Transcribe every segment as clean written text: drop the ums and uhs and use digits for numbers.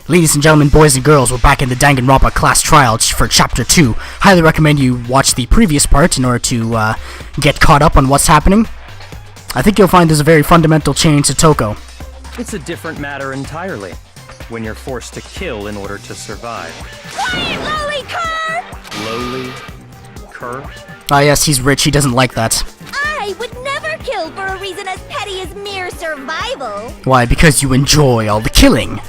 Ladies and gentlemen, boys and girls, we're back in the Danganronpa class trial for Chapter 2. Highly recommend you watch the previous part in order to get caught up on what's happening. I think you'll find there's a very fundamental change to Toko. It's a different matter entirely, when you're forced to kill in order to survive. Quiet, lowly cur! Lowly? Cur? Ah yes, he's rich, he doesn't like that. I would never kill for a reason as petty as mere survival. Why? Because you enjoy all the killing.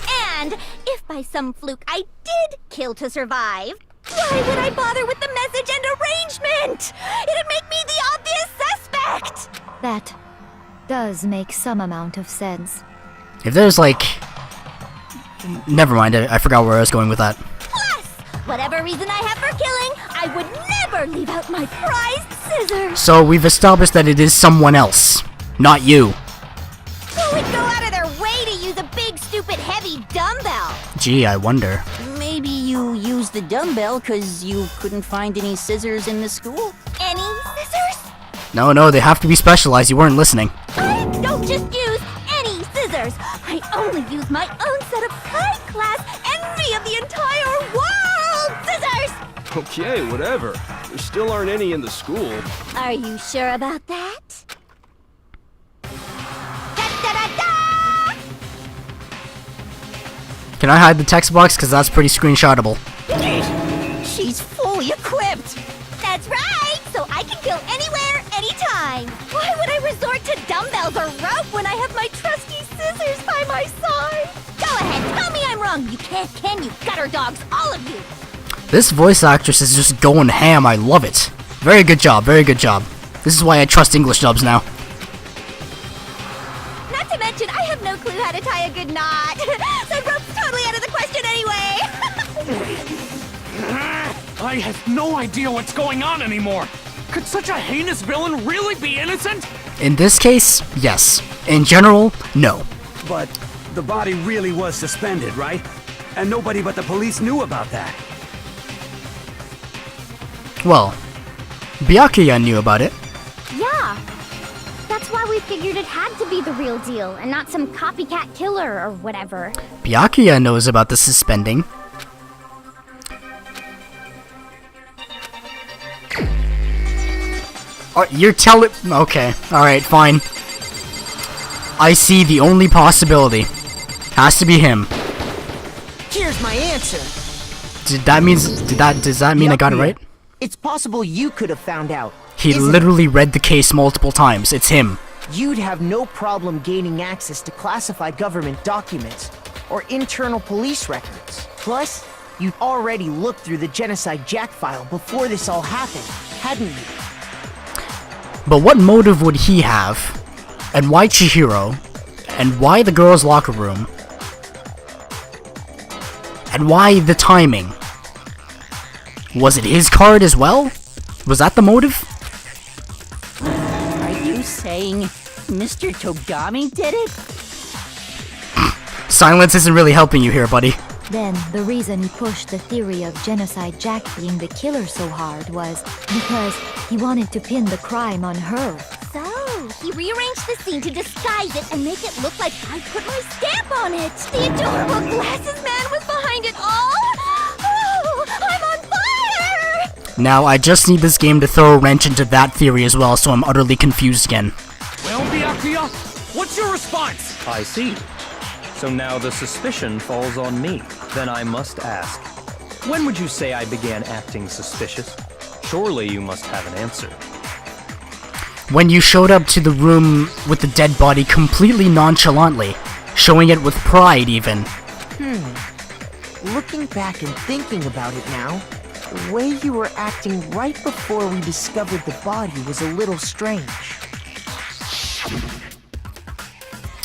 And if by some fluke I did kill to survive, why would I bother with the message and arrangement? It'd make me the obvious suspect! That does make some amount of sense. If there's like... Never mind, I forgot where I was going with that. Plus, whatever reason I have for killing, I would never leave out my prized scissors. So we've established that it is someone else, not you. Who would go out of their way to use a big, stupid, heavy dumbbell? Gee, I wonder. Maybe you used the dumbbell because you couldn't find any scissors in the school? Any scissors? No, they have to be specialized, you weren't listening. I don't just use any scissors. I only use my own set of high-class envy of the entire world scissors! Okay, whatever. There still aren't any in the school. Are you sure about that? Da-da-da-da! Can I hide the text box? Because that's pretty screenshotable. She's fully equipped! That's right! So I can kill anywhere, anytime! Why would I resort to dumbbells or rope when I have my trusty scissors by my side? Go ahead, tell me I'm wrong! You can't, can you? Gutter dogs, all of you! This voice actress is just going ham, I love it. Very good job, very good job. This is why I trust English dubs now. Not to mention, I have no clue how to tie a good knot. So rope's totally out of the question anyway! I have no idea what's going on anymore! Could such a heinous villain really be innocent? In this case, yes. In general, no. But the body really was suspended, right? And nobody but the police knew about that. Well, Byakuya knew about it. Yeah. That's why we figured it had to be the real deal and not some copycat killer or whatever. Byakuya knows about the suspending. You're telling... Okay, alright, fine. I see the only possibility. Has to be him. Here's my answer. Does that mean I got it right? It's possible you could have found out. He Isn't literally read the case multiple times. It's him. You'd have no problem gaining access to classified government documents or internal police records. Plus, you'd already looked through the Genocide Jack file before this all happened, hadn't you? But what motive would he have? And why Chihiro? And why the girls' locker room? And why the timing? Was it his card as well? Was that the motive? Are you saying Mr. Togami did it? Silence isn't really helping you here, buddy. Then, the reason he pushed the theory of Genocide Jack being the killer so hard was because he wanted to pin the crime on her. So, he rearranged the scene to disguise it and make it look like I put my stamp on it! The adorable glasses man was behind it all! Oh, I'm on fire! Now, I just need this game to throw a wrench into that theory as well, so I'm utterly confused again. Well, Byakuya, what's your response? I see. So now the suspicion falls on me. Then I must ask, when would you say I began acting suspicious? Surely you must have an answer. When you showed up to the room with the dead body completely nonchalantly, showing it with pride even. Looking back and thinking about it now, the way you were acting right before we discovered the body was a little strange.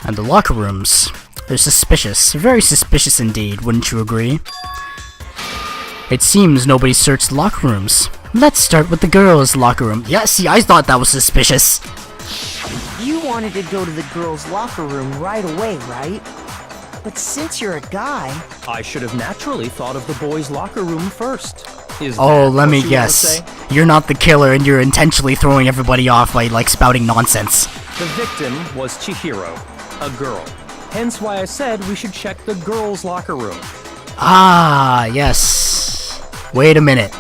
And the locker rooms. They're suspicious. Very suspicious indeed, wouldn't you agree? It seems nobody searched locker rooms. Let's start with the girls' locker room. Yeah, see, I thought that was suspicious. You wanted to go to the girls' locker room right away, right? But since you're a guy... I should have naturally thought of the boys' locker room first. Is Oh, that let what me you guess. wanna say? You're not the killer and you're intentionally throwing everybody off by, like, spouting nonsense. The victim was Chihiro, a girl. Hence why I said we should check the girls' locker room. Ah, yes. Wait a minute.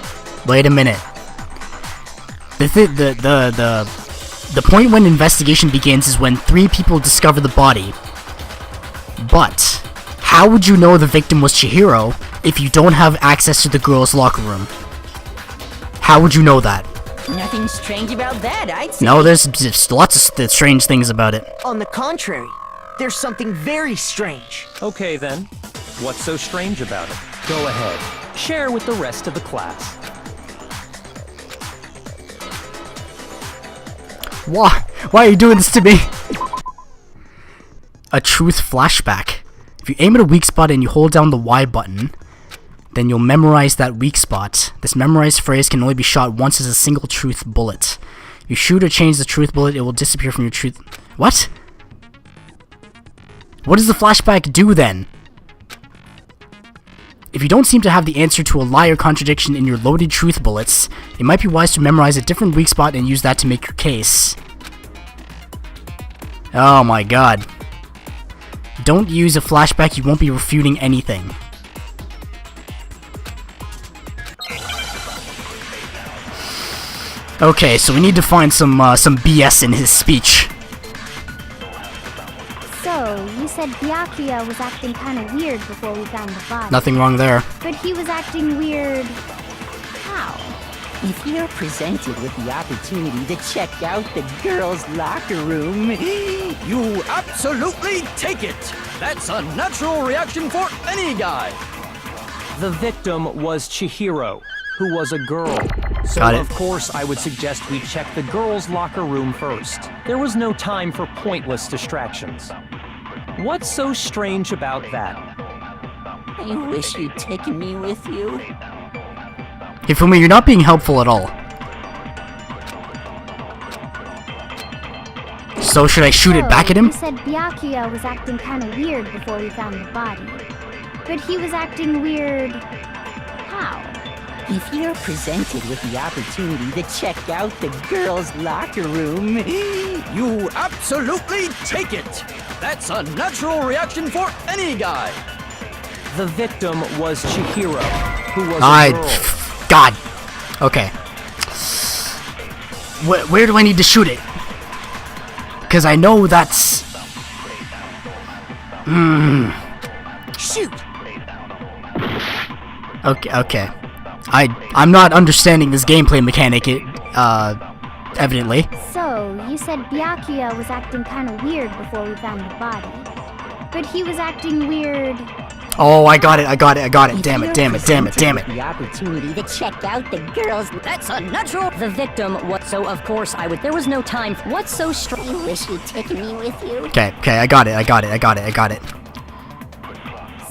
The point when investigation begins is when 3 people discover the body. But how would you know the victim was Chihiro if you don't have access to the girls' locker room? How would you know that? Nothing strange about that, I'd say. No, there's just lots of strange things about it. On the contrary, there's something very strange. Okay then, what's so strange about it? Go ahead, share with the rest of the class. Why are you doing this to me? A truth flashback. If you aim at a weak spot and you hold down the Y button, then you'll memorize that weak spot. This memorized phrase can only be shot once as a single truth bullet. You shoot or change the truth bullet, it will disappear from your truth. What? What does the flashback do then? If you don't seem to have the answer to a lie or contradiction in your loaded truth bullets, it might be wise to memorize a different weak spot and use that to make your case. Oh my god. Don't use a flashback, you won't be refuting anything. Okay, so we need to find some BS in his speech. So, you said Byakuya was acting kind of weird before we found the body. Nothing wrong there. But he was acting weird... how? If you're presented with the opportunity to check out the girls' locker room, You absolutely take it! That's a natural reaction for any guy! The victim was Chihiro, who was a girl. So Got it. of course I would suggest we check the girls' locker room first. There was no time for pointless distractions. What's so strange about that? I wish you'd taken me with you. Hifumi, you're not being helpful at all. So should I shoot it back at him? You said Byakuya was acting kind of weird before we found the body. But he was acting weird... how? If you're presented with the opportunity to check out the girls' locker room, You absolutely take it! That's a natural reaction for any guy! The victim was Chihiro, who was a girl. God. Okay. Where do I need to shoot it? Because I know that's... Shoot! Okay. I'm not understanding this gameplay mechanic, evidently. So, you said Byakuya was acting kind of weird before we found the body. But he was acting weird... Oh, I got it. Damn it. the opportunity to check out the girls. That's a natural. The victim was so. Of course, I would. There was no time. What's so strange? I wish you'd taken me with you. Okay, I got it.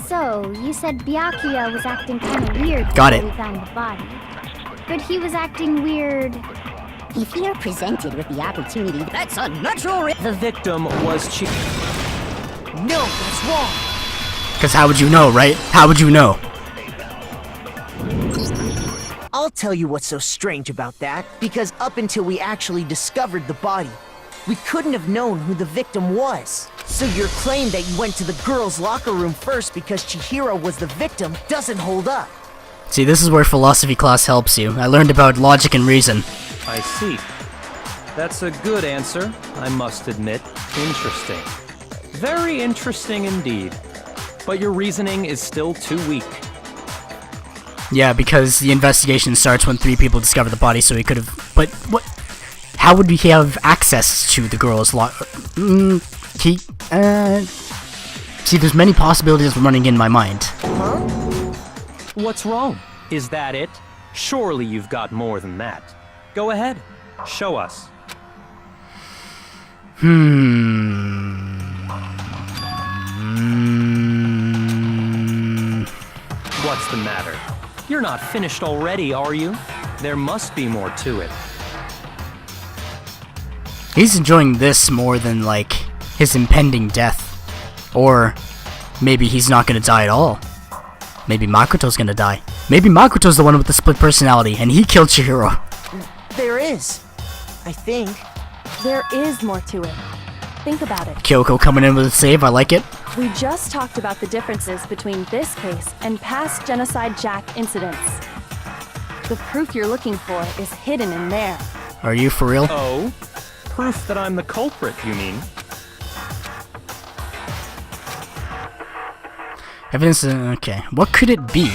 So, you said Byakuya was acting kind of weird Got before it. we found the body. But he was acting weird... If you're presented with the opportunity, That's a natural. The victim was No, that's wrong. Because how would you know, right? How would you know? I'll tell you what's so strange about that, because up until we actually discovered the body, we couldn't have known who the victim was. So your claim that you went to the girls' locker room first because Chihiro was the victim doesn't hold up. See, this is where philosophy class helps you. I learned about logic and reason. I see. That's a good answer, I must admit. Interesting. Very interesting indeed. But your reasoning is still too weak. Yeah, because the investigation starts when 3 people discover the body, so he could have... But what... How would he have access to the girl's See, there's many possibilities running in my mind. What's wrong? Is that it? Surely you've got more than that. Go ahead. Show us. What's the matter? You're not finished already, are you? There must be more to it. He's enjoying this more than, like, his impending death. Or maybe he's not gonna die at all. Maybe Makoto's gonna die. Maybe Makoto's the one with the split personality, and he killed Chihiro. There is. I think. There is more to it. think about it. Kyoko coming in with a save, I like it. We just talked about the differences between this case and past Genocide Jack incidents. The proof you're looking for is hidden in there. Are you for real? Oh? Proof that I'm the culprit, you mean? Evidence, okay. What could it be?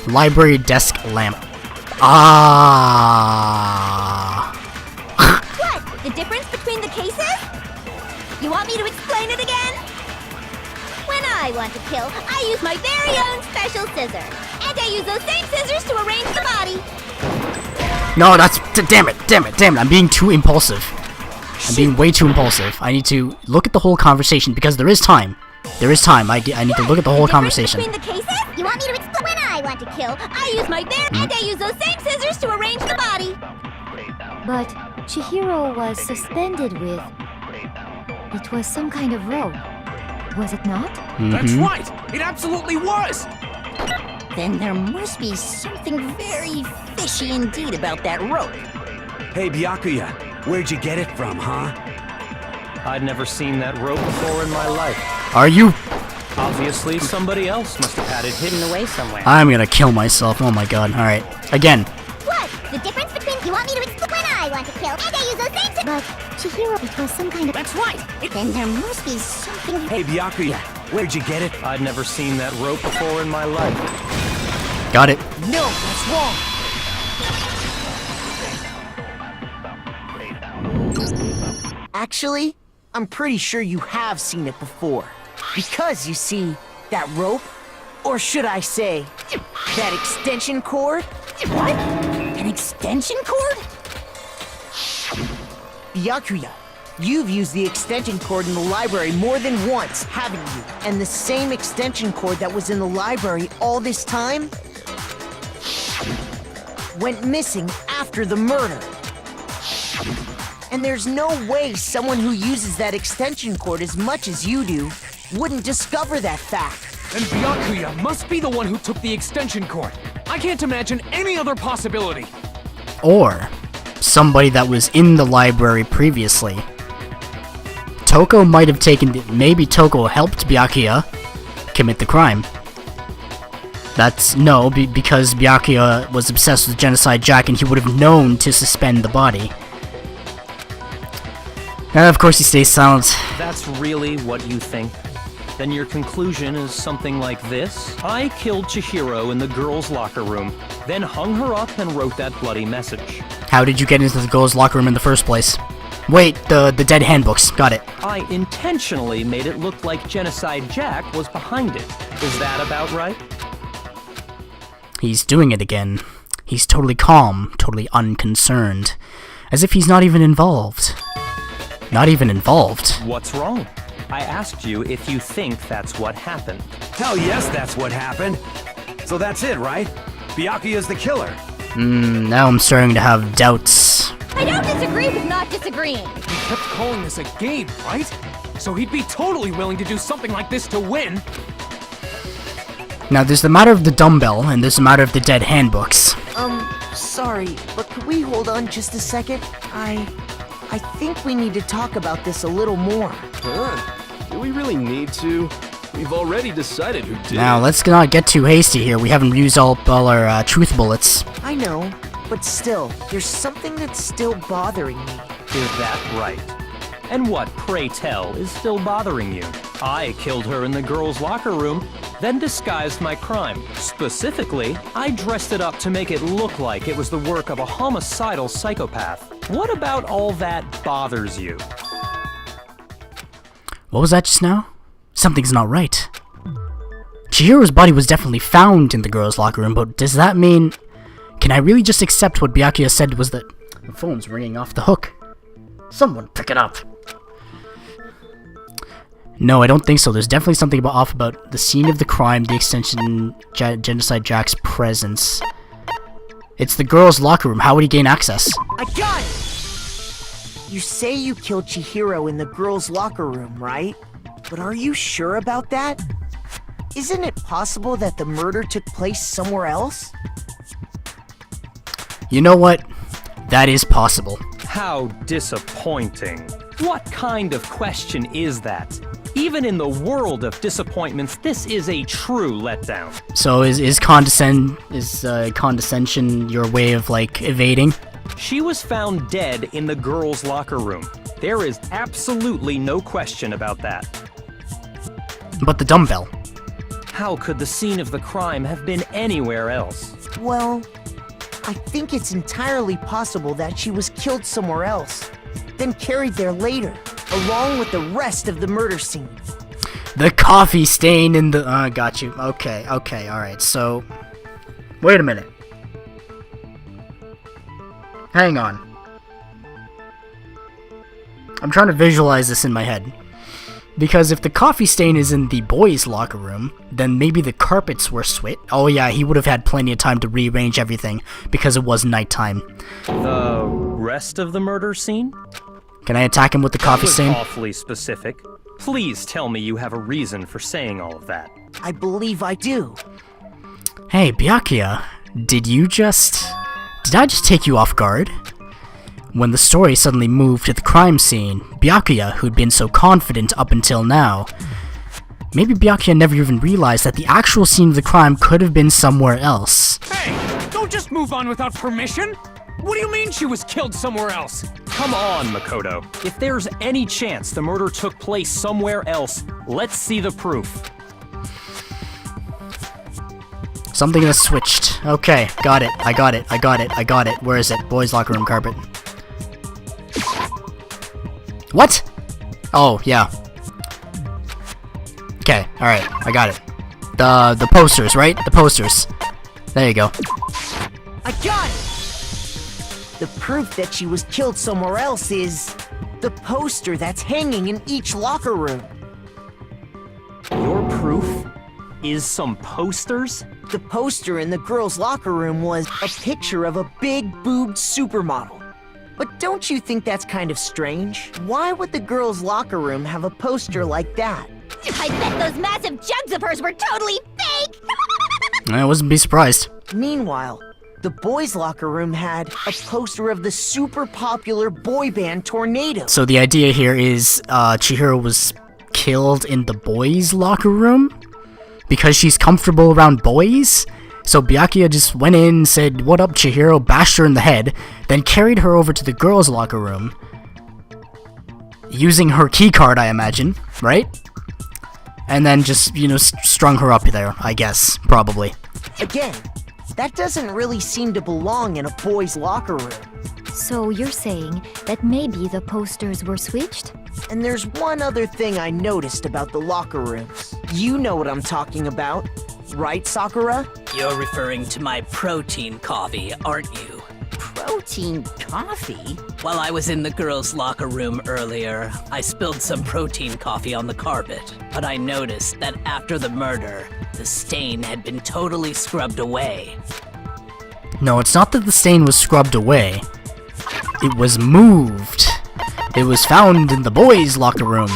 Library desk lamp. Ah. What? The difference between the cases? You want me to explain it again? When I want to kill, I use my very own special scissors. And I use those same scissors to arrange the body. No, that's... Damn it. I'm being too impulsive. I'm being way too impulsive. I need to look at the whole conversation because there is time. I need to look at the whole conversation. Between the cases? You want me to explain? When I want to kill, I use my very... And I use those same scissors to arrange the body. But Chihiro was suspended with... It was some kind of rope. Was it not? That's right! It absolutely was! Then there must be something very fishy indeed about that rope. Hey, Byakuya, where'd you get it from, huh? I'd never seen that rope before in my life. Are you... Obviously, somebody else must have had it hidden away somewhere. I'm gonna kill myself. Oh my god. Alright. Again. What? The difference between... You want me to explain? When I want to kill, and I use those same scissors. But Chihiro, it was some kind of... That's right! Then there must be something... Hey, Byakuya, where'd you get it? I'd never seen that rope before in my life. Got it. No, that's wrong. Actually, I'm pretty sure you have seen it before. Because, you see, that rope, or should I say, that extension cord? What? An extension cord? Byakuya, you've used the extension cord in the library more than once, haven't you? And the same extension cord that was in the library all this time went missing after the murder. And there's no way someone who uses that extension cord as much as you do wouldn't discover that fact. Then Byakuya must be the one who took the extension cord. I can't imagine any other possibility. Or somebody that was in the library previously. Toko might have taken... Maybe Toko helped Byakuya commit the crime. That's... No, because Byakuya was obsessed with Genocide Jack and he would have known to suspend the body. And of course he stays silent. That's really what you think? Then your conclusion is something like this? I killed Chihiro in the girls' locker room, then hung her up and wrote that bloody message. How did you get into the girls' locker room in the first place? Wait, the dead handbooks. Got it. I intentionally made it look like Genocide Jack was behind it. Is that about right? He's doing it again. He's totally calm, totally unconcerned. As if he's not even involved. Not even involved. What's wrong? I asked you if you think that's what happened. Hell yes, that's what happened. So that's it, right? Byakuya's the killer. Now I'm starting to have doubts. I don't disagree with not disagreeing. He kept calling this a game, right? So he'd be totally willing to do something like this to win. Now there's the matter of the dumbbell, and there's the matter of the dead handbooks. Sorry, but could we hold on just a second? I think we need to talk about this a little more. Huh? Do we really need to? We've already decided who did. Now let's not get too hasty here. We haven't used all our truth bullets. I know, but still, there's something that's still bothering me. Is that right? And what, pray tell, is still bothering you? I killed her in the girls' locker room, then disguised my crime. Specifically, I dressed it up to make it look like it was the work of a homicidal psychopath. What about all that bothers you? What was that just now? Something's not right. Chihiro's body was definitely found in the girls' locker room, but does that mean... Can I really just accept what Byakuya said was that... The phone's ringing off the hook. Someone pick it up. No, I don't think so. There's definitely something off about the scene of the crime, the extension, Genocide Jack's presence. It's the girls' locker room. How would he gain access? I got it! You say you killed Chihiro in the girls' locker room, right? But are you sure about that? Isn't it possible that the murder took place somewhere else? You know what? That is possible. How disappointing. What kind of question is that? Even in the world of disappointments, this is a true letdown. So is condescension your way of, like, evading? She was found dead in the girls' locker room. There is absolutely no question about that. But the dumbbell. How could the scene of the crime have been anywhere else? Well, I think it's entirely possible that she was killed somewhere else, then carried there later, along with the rest of the murder scene. The coffee stain in the... got you. Okay, alright, so... Wait a minute. Hang on. I'm trying to visualize this in my head. Because if the coffee stain is in the boys' locker room, then maybe the carpets were switched. Oh yeah, he would have had plenty of time to rearrange everything, because it was nighttime. The rest of the murder scene? Can I attack him with the coffee stain? That was awfully specific. Please tell me you have a reason for saying all of that. I believe I do. Hey, Byakuya, did I just take you off guard? When the story suddenly moved to the crime scene, Byakuya, who'd been so confident up until now, maybe Byakuya never even realized that the actual scene of the crime could have been somewhere else. Hey, don't just move on without permission! What do you mean she was killed somewhere else? Come on, Makoto. If there's any chance the murder took place somewhere else, let's see the proof. Something has switched. Okay, got it. I got it. Where is it? Boys' locker room carpet. What? Oh, yeah. Okay, alright, I got it. The posters, right? The posters. There you go. I got it! The proof that she was killed somewhere else is the poster that's hanging in each locker room. Your proof is some posters? The poster in the girls' locker room was a picture of a big-boobed supermodel. But don't you think that's kind of strange? Why would the girls' locker room have a poster like that? I bet those massive jugs of hers were totally fake! I wouldn't be surprised. Meanwhile, the boys' locker room had a poster of the super popular boy band Tornado. So the idea here is Chihiro was killed in the boys' locker room? Because she's comfortable around boys? So Byakuya just went in, said, "What up, Chihiro?" bashed her in the head, then carried her over to the girls' locker room. Using her keycard, I imagine, right? And then just, strung her up there, I guess, probably. Again, that doesn't really seem to belong in a boys' locker room. So you're saying that maybe the posters were switched? And there's one other thing I noticed about the locker rooms. You know what I'm talking about, right, Sakura? You're referring to my protein coffee, aren't you? Protein coffee? While I was in the girls' locker room earlier, I spilled some protein coffee on the carpet. But I noticed that after the murder, the stain had been totally scrubbed away. No, it's not that the stain was scrubbed away. It was moved. It was found in the boys' locker room.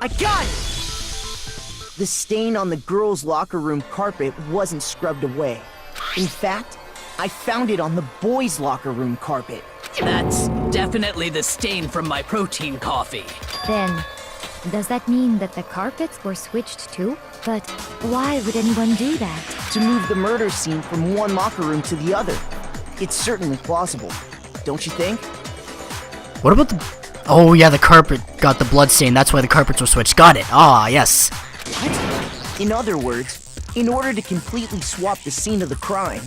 I got it! The stain on the girls' locker room carpet wasn't scrubbed away. In fact, I found it on the boys' locker room carpet. That's definitely the stain from my protein coffee. Then, does that mean that the carpets were switched too? But why would anyone do that? To move the murder scene from one locker room to the other. It's certainly plausible, don't you think? What about the... Oh yeah, the carpet got the blood stain, that's why the carpets were switched. Got it. Ah, yes. What? In other words, in order to completely swap the scene of the crime...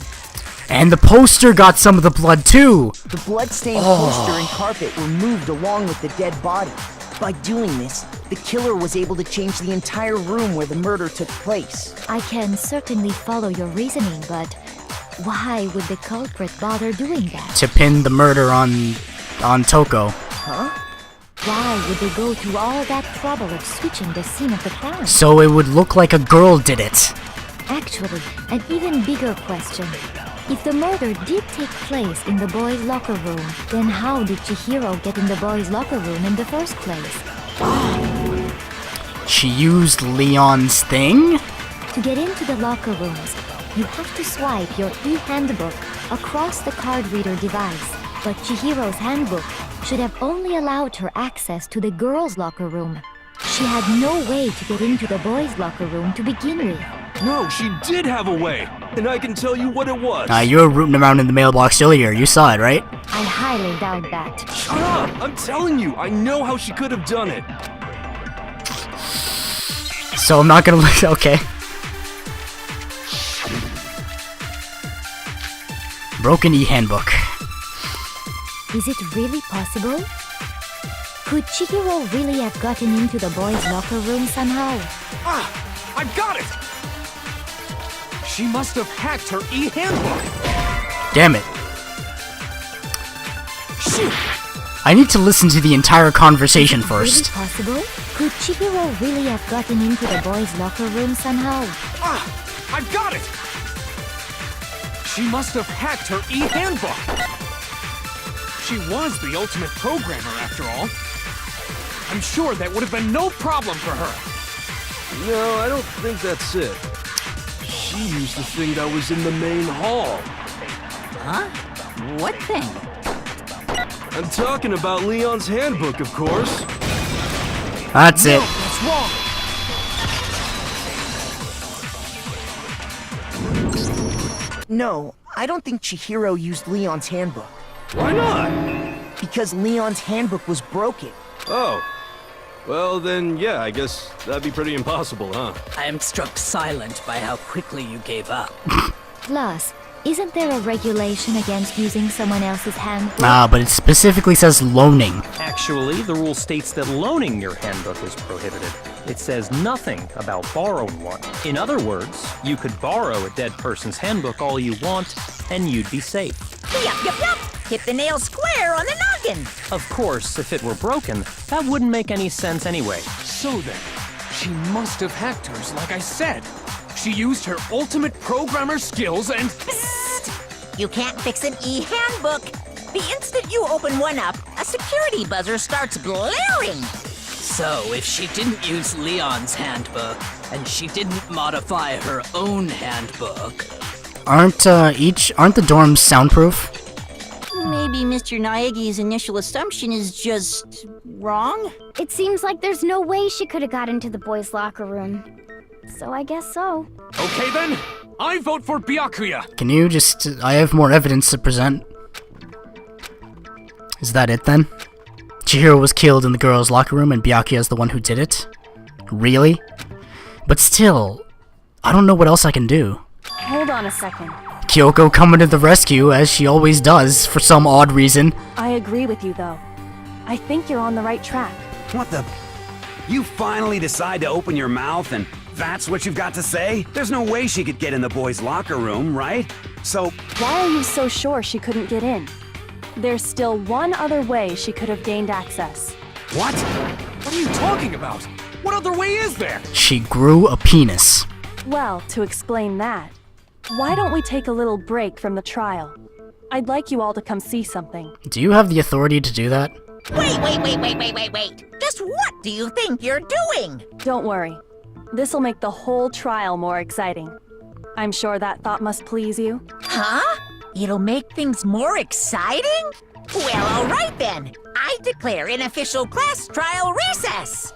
And the poster got some of the blood too! The blood-stained poster and carpet were moved along with the dead body. By doing this, the killer was able to change the entire room where the murder took place. I can certainly follow your reasoning, but why would the culprit bother doing that? To pin the murder on Toko. Huh? Why would they go through all that trouble of switching the scene of the crime? So it would look like a girl did it. Actually, an even bigger question. If the murder did take place in the boys' locker room, then how did Chihiro get in the boys' locker room in the first place? She used Leon's thing? To get into the locker rooms, you have to swipe your e-handbook across the card reader device, but Chihiro's handbook should have only allowed her access to the girls' locker room. She had no way to get into the boys' locker room to begin with. No, she did have a way, and I can tell you what it was. You were rooting around in the mailbox earlier. You saw it, right? I highly doubt that. Shut up! I'm telling you, I know how she could have done it. So I'm not gonna look. Okay. Broken e-handbook. Is it really possible? Could Chihiro really have gotten into the boys' locker room somehow? Ah! I've got it! She must have hacked her e-handbook! Damn it. Shoot! I need to listen to the entire conversation first. Really possible? Could Chihiro really have gotten into the boys' locker room somehow? Ah! I've got it! She must have hacked her e-handbook! She was the ultimate programmer, after all. I'm sure that would have been no problem for her. No, I don't think that's it. She used the thing that was in the main hall. Huh? What thing? I'm talking about Leon's handbook, of course. That's it. What's wrong? No, I don't think Chihiro used Leon's handbook. Why not? Because Leon's handbook was broken. Oh. Well, then, yeah, I guess that'd be pretty impossible, huh? I am struck silent by how quickly you gave up. Plus, isn't there a regulation against using someone else's handbook? But it specifically says loaning. Actually, the rule states that loaning your handbook is prohibited. It says nothing about borrowing one. In other words, you could borrow a dead person's handbook all you want, and you'd be safe. Yup. Hit the nail square on the noggin. Of course, if it were broken, that wouldn't make any sense anyway. So then, she must have hacked hers, like I said. She used her ultimate programmer skills and... Psst! You can't fix an e-handbook. The instant you open one up, a security buzzer starts blaring. So, if she didn't use Leon's handbook, and she didn't modify her own handbook... Aren't the dorms soundproof? Maybe Mr. Naegi's initial assumption is just wrong? It seems like there's no way she could have got into the boys' locker room. So I guess so. Okay then, I vote for Byakuya. Can you just... I have more evidence to present. Is that it then? Chihiro was killed in the girls' locker room and Byakuya is the one who did it? Really? But still, I don't know what else I can do. Hold on a second. Kyoko coming to the rescue, as she always does, for some odd reason. I agree with you, though. I think you're on the right track. What the... You finally decide to open your mouth and that's what you've got to say? There's no way she could get in the boys' locker room, right? So... Why are you so sure she couldn't get in? There's still one other way she could have gained access. What? What are you talking about? What other way is there? She grew a penis. Well, to explain that, why don't we take a little break from the trial? I'd like you all to come see something. Do you have the authority to do that? Wait. Just what do you think you're doing? Don't worry. This'll make the whole trial more exciting. I'm sure that thought must please you. Huh? It'll make things more exciting? Well, all right then. I declare an official class trial recess.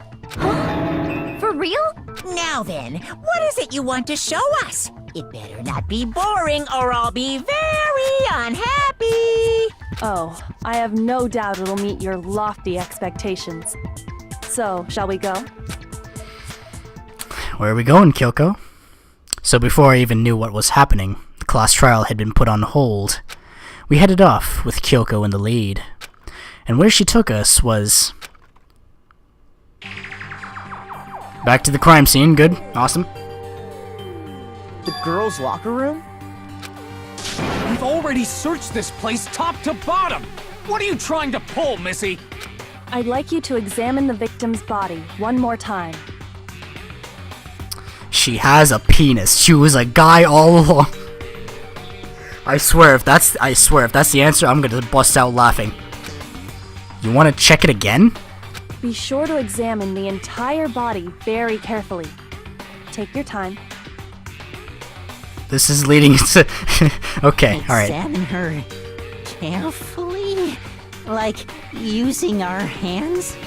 For real? Now then, what is it you want to show us? It better not be boring or I'll be very unhappy. Oh, I have no doubt it'll meet your lofty expectations. So, shall we go? Where are we going, Kyoko? So before I even knew what was happening, the class trial had been put on hold. We headed off, with Kyoko in the lead. And where she took us was... back to the crime scene. Good. Awesome. The girls' locker room? We've already searched this place top to bottom! What are you trying to pull, Missy? I'd like you to examine the victim's body one more time. She has a penis. She was a guy all along. I swear if that's the answer, I'm gonna bust out laughing. You wanna check it again? Be sure to examine the entire body very carefully. Take your time. This is leading to... Okay, alright. Examine her carefully? Like, using our hands?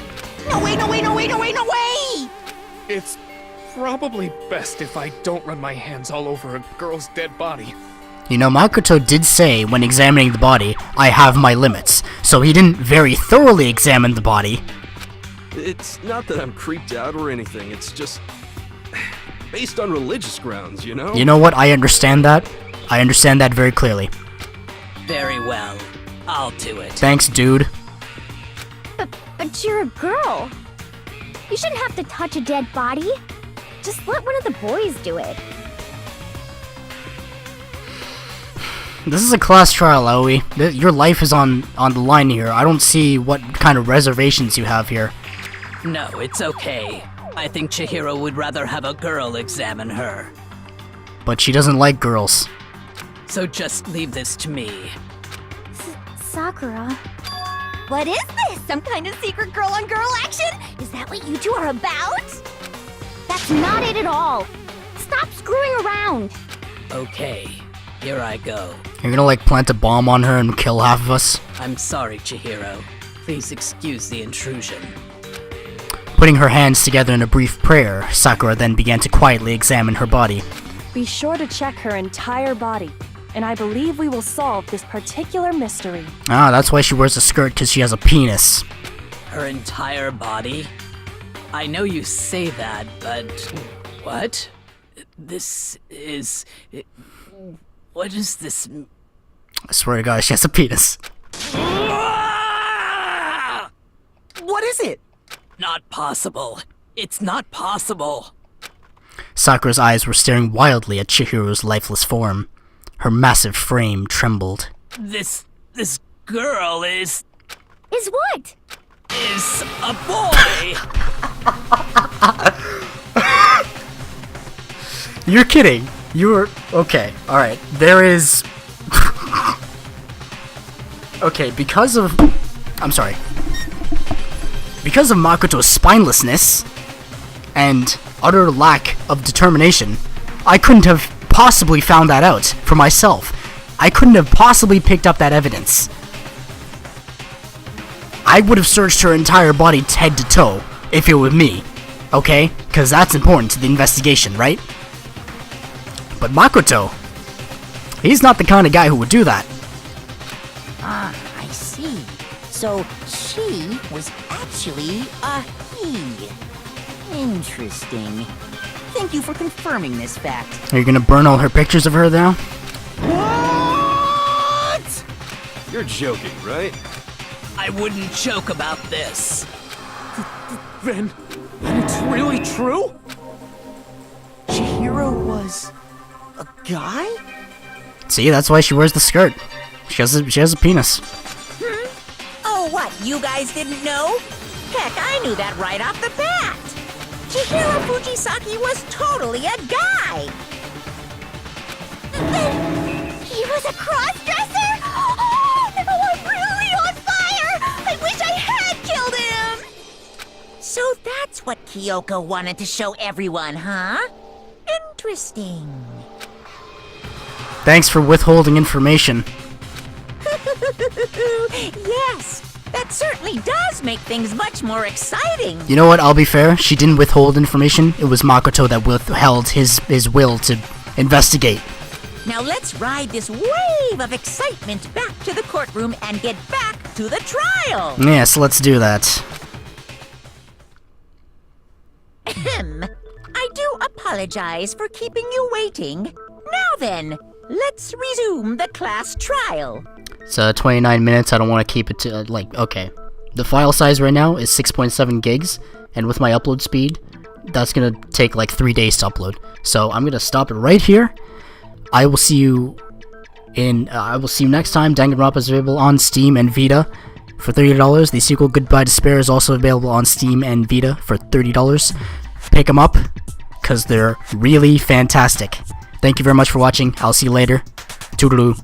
No way, no way, no way, no way, no way! It's probably best if I don't run my hands all over a girl's dead body. You know, Makoto did say when examining the body, I have my limits. So he didn't very thoroughly examine the body. It's not that I'm creeped out or anything, it's just... based on religious grounds, you know? You know what? I understand that. I understand that very clearly. Very well. I'll do it. Thanks, dude. But you're a girl. You shouldn't have to touch a dead body. Just let one of the boys do it. This is a class trial, Aoi. Your life is on the line here. I don't see what kind of reservations you have here. No, it's okay. I think Chihiro would rather have a girl examine her. But she doesn't like girls. So just leave this to me. Sakura. What is this? Some kind of secret girl-on-girl action? Is that what you two are about? That's not it at all. Stop screwing around. Okay, here I go. You're gonna like plant a bomb on her and kill half of us? I'm sorry, Chihiro. Please excuse the intrusion. Putting her hands together in a brief prayer, Sakura then began to quietly examine her body. Be sure to check her entire body, and I believe we will solve this particular mystery. Ah, that's why she wears a skirt, because she has a penis. Her entire body? I know you say that, but... What? This is... What is this? I swear to God, she has a penis. What is it? Not possible. It's not possible. Sakura's eyes were staring wildly at Chihiro's lifeless form. Her massive frame trembled. This girl is what? Is a boy! You're kidding. You're... Okay, alright. There is... Okay, because of... I'm sorry. Because of Makoto's spinelessness and utter lack of determination, I couldn't have possibly found that out for myself. I couldn't have possibly picked up that evidence. I would have searched her entire body head to toe if it were me, okay? Because that's important to the investigation, right? But Makoto, he's not the kind of guy who would do that. Ah, I see. So she was actually a he. Interesting. Thank you for confirming this fact. Are you gonna burn all her pictures of her now? What? You're joking, right? I wouldn't joke about this. Then it's really true? Chihiro was a guy? See, that's why she wears the skirt. She has a penis. Oh, what? You guys didn't know? Heck, I knew that right off the bat. Chihiro Fujisaki was totally a guy. He was a cross-dresser? Oh, I'm really on fire! I wish I had killed him! So that's what Kyoko wanted to show everyone, huh? Interesting. Thanks for withholding information. Yes, that certainly does make things much more exciting. You know what, I'll be fair, she didn't withhold information, it was Makoto that withheld his will to investigate. Now let's ride this wave of excitement back to the courtroom and get back to the trial. Yes, let's do that. Ahem. I do apologize for keeping you waiting. Now then, let's resume the class trial. It's 29 minutes, I don't want to keep it to, okay. The file size right now is 6.7 gigs, and with my upload speed, that's gonna take like 3 days to upload. So I'm gonna stop it right here. I will see you next time. Danganronpa is available on Steam and Vita for $30. The sequel Goodbye Despair is also available on Steam and Vita for $30. Pick them up, because they're really fantastic. Thank you very much for watching. I'll see you later. Toodaloo.